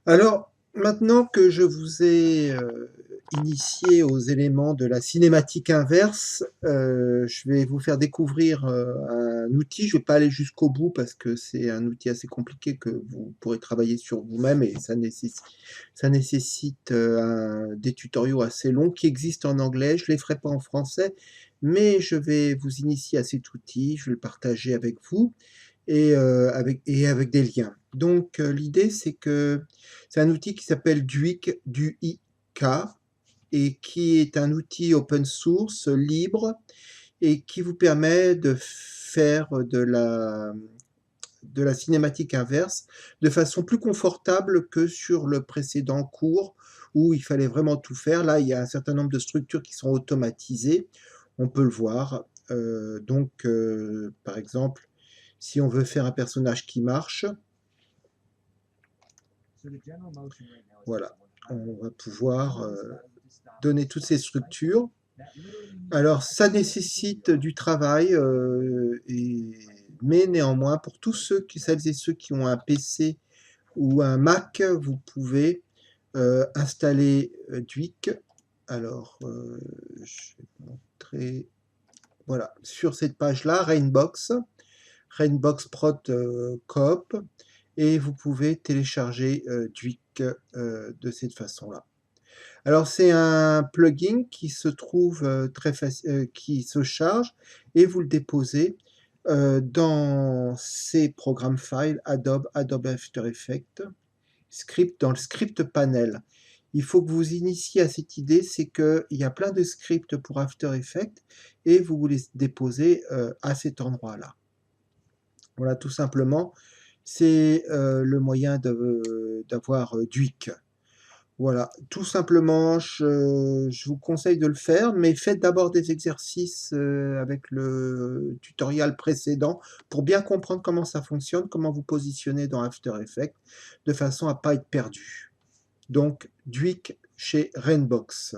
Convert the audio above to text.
Alors, maintenant que je vous ai initié aux éléments de la cinématique inverse, je vais vous faire découvrir un outil. Je ne vais pas aller jusqu'au bout parce que c'est un outil assez compliqué que vous pourrez travailler sur vous-même et ça nécessite des tutoriaux assez longs qui existent en anglais. Je ne les ferai pas en français, mais je vais vous initier à cet outil. Je vais le partager avec vous et avec des liens. Donc, l'idée, c'est que c'est un outil qui s'appelle Duik, du-I-K, et qui est un outil open source, libre, et qui vous permet de faire de la cinématique inverse de façon plus confortable que sur le précédent cours où il fallait vraiment tout faire. Là, il y a un certain nombre de structures qui sont automatisées. On peut le voir. Par exemple, si on veut faire un personnage qui marche, voilà, on va pouvoir donner toutes ces structures. Alors, ça nécessite du travail, mais néanmoins, pour celles et ceux qui ont un PC ou un Mac, vous pouvez installer Duik. Alors, je vais vous montrer. Voilà, sur cette page-là, Rainbox Prot Coop, et vous pouvez télécharger Duik de cette façon-là. Alors c'est un plugin qui se trouve qui se charge et vous le déposez dans ces programmes files Adobe After Effects, dans le script panel. Il faut que vous initiez à cette idée, c'est qu'il y a plein de scripts pour After Effects et vous les déposez à cet endroit-là. Voilà, tout simplement, c'est le moyen d'avoir Duik. Voilà, tout simplement, je vous conseille de le faire, mais faites d'abord des exercices avec le tutoriel précédent pour bien comprendre comment ça fonctionne, comment vous positionnez dans After Effects, de façon à ne pas être perdu. Donc, Duik chez Rainbox.